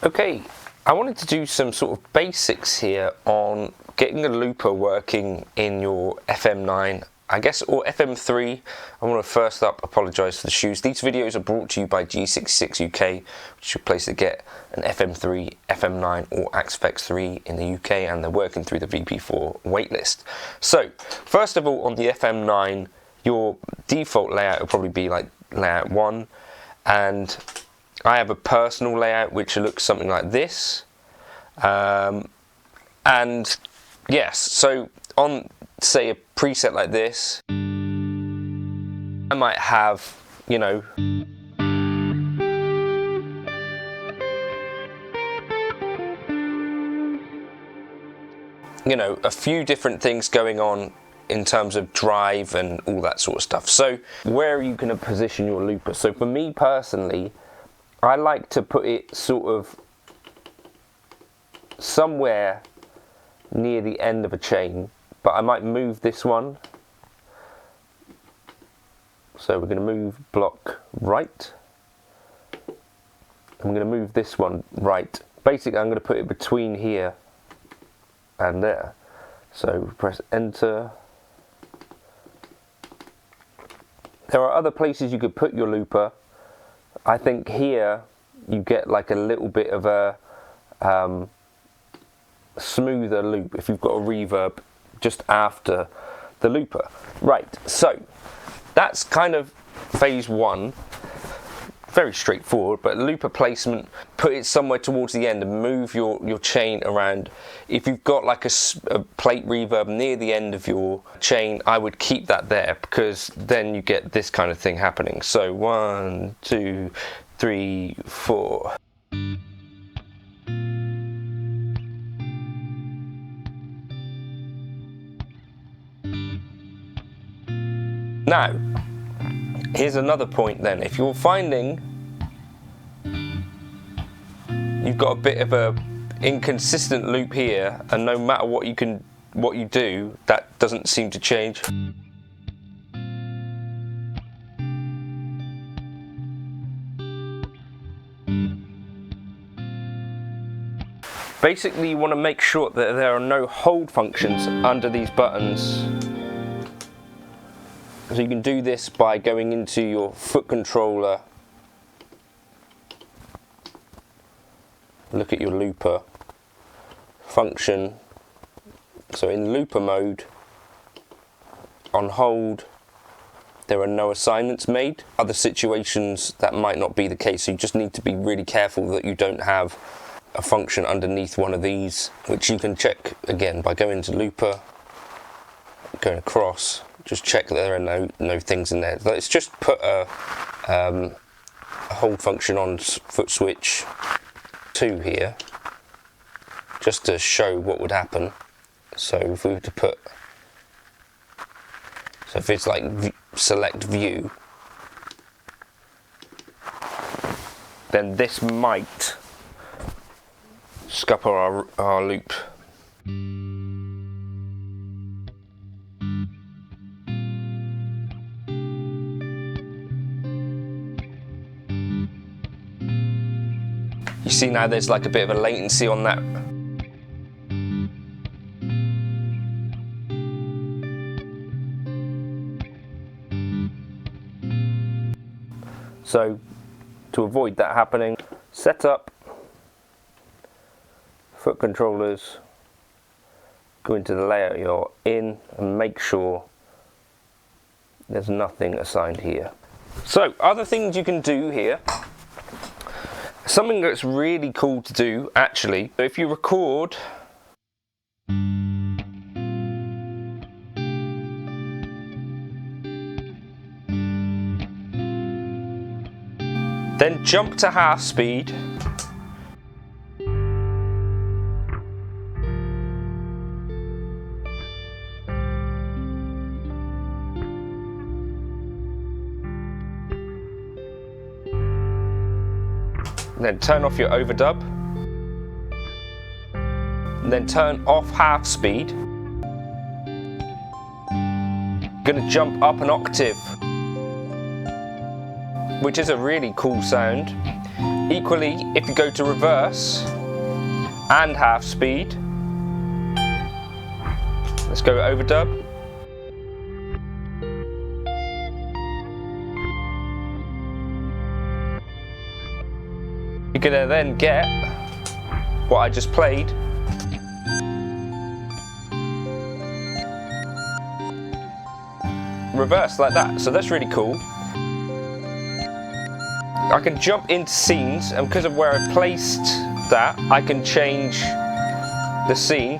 Okay, I wanted to do some sort of basics here on getting a looper working in your FM9, I guess, or FM3. I want to first up apologise for the shoes. These videos are brought to you by G66 UK, which is your place to get an FM3, FM9 or Axfex 3 in the UK, and they're working through the VP4 waitlist. So, first of all, on the FM9, your default layout will probably be like layout 1, and I have a personal layout which looks something like this, and yes, so on, say, a preset like this, I might have, you know, a few different things going on in terms of drive and all that sort of stuff. So where are you going to position your looper? So for me personally, I like to put it sort of somewhere near the end of a chain, but I might move this one. So we're going to move block right, and we're going to move this one right. Basically, I'm going to put it between here and there. So press enter. There are other places you could put your looper. I think here you get like a little bit of a smoother loop if you've got a reverb just after the looper. Right, so that's kind of phase 1. Very straightforward, but looper placement, put it somewhere towards the end and move your chain around. If you've got like a plate reverb near the end of your chain, I would keep that there, because then you get this kind of thing happening. So 1, 2, 3, 4. Now, here's another point then. If you're finding you've got a bit of a inconsistent loop here, and no matter what you do, that doesn't seem to change. Basically, you want to make sure that there are no hold functions under these buttons. So you can do this by going into your foot controller, look at your looper function. So in looper mode, on hold, there are no assignments made. Other situations that might not be the case, so you just need to be really careful that you don't have a function underneath one of these, which you can check again by going to looper, going across. Just check that there are no things in there. Let's just put a hold function on foot switch 2 here, just to show what would happen. So if we were to put, so if it's like select view, then this might scupper our loop. You see now there's like a bit of a latency on that. So to avoid that happening, set up, foot controllers, go into the layout you're in and make sure there's nothing assigned here. So other things you can do here, something that's really cool to do actually, if you record then jump to half speed, then turn off your overdub, and then turn off half speed. Gonna jump up an octave, which is a really cool sound. Equally, if you go to reverse and half speed, let's go overdub. You're gonna then get what I just played. Reverse like that, so that's really cool. I can jump into scenes, and because of where I placed that, I can change the scene.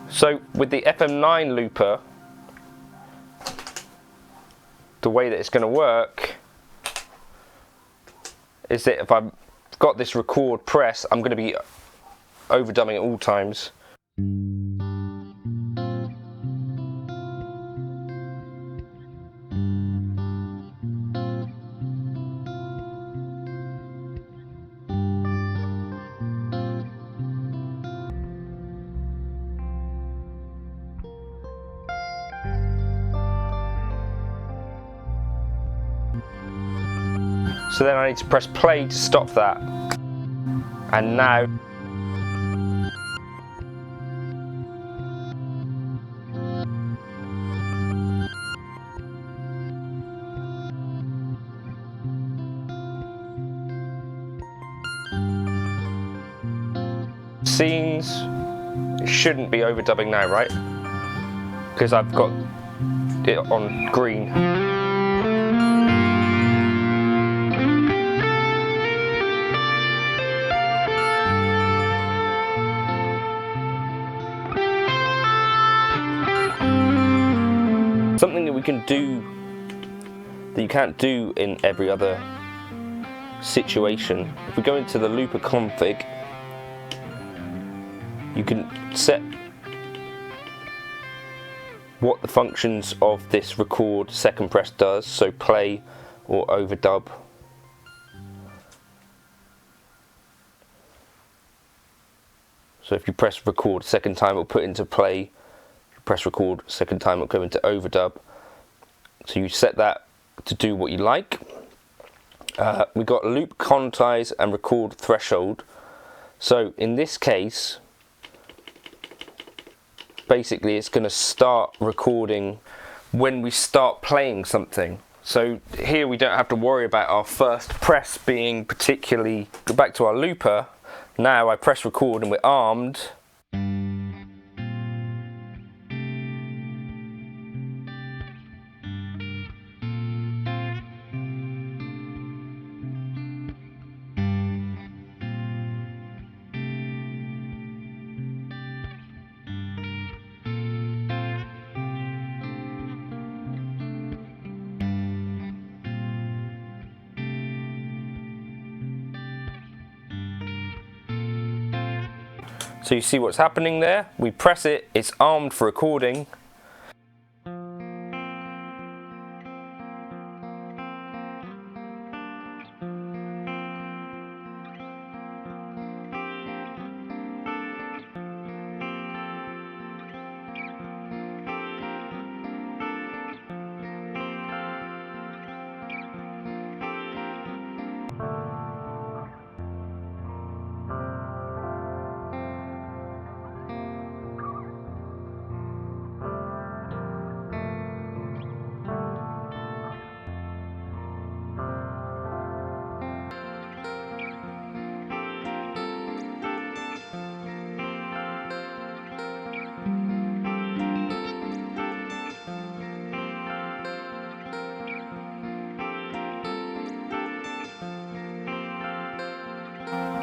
So with the FM9 looper, the way that it's going to work is that if I've got this record press, I'm going to be overdubbing at all times. So then I need to press play to stop that. And now scenes, it shouldn't be overdubbing now, right? Because I've got it on green. Something that we can do that you can't do in every other situation. If we go into the looper config, you can set what the functions of this record second press does, so play or overdub. So if you press record second time, it'll put into play. Press record second time, it'll go into overdub. So you set that to do what you like. We've got loop quantize and record threshold. So in this case, basically it's going to start recording when we start playing something. So here we don't have to worry about our first press being particularly, go back to our looper. Now I press record and we're armed. So you see what's happening there? We press it, it's armed for recording.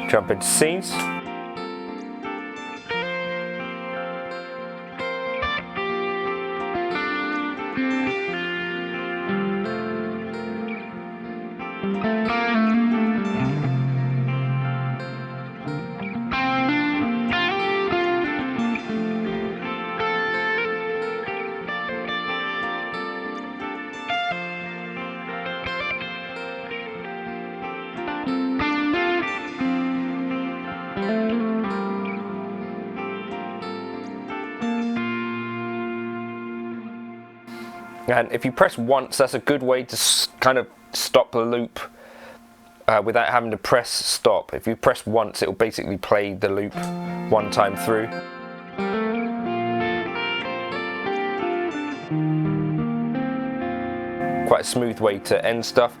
Jump into C's. And if you press once, that's a good way to kind of stop the loop without having to press stop. If you press once, it will basically play the loop one time through. Quite a smooth way to end stuff.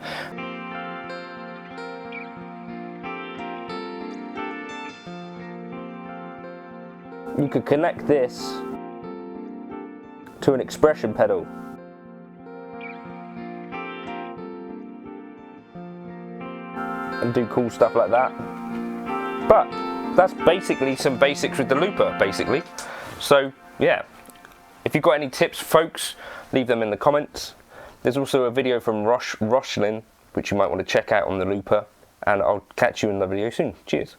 You could connect this to an expression pedal. And do cool stuff like that. But that's basically some basics with the looper, basically. So yeah, if you've got any tips, folks, leave them in the comments. There's also a video from Rochlin, which you might want to check out on the looper, and I'll catch you in the video soon. Cheers.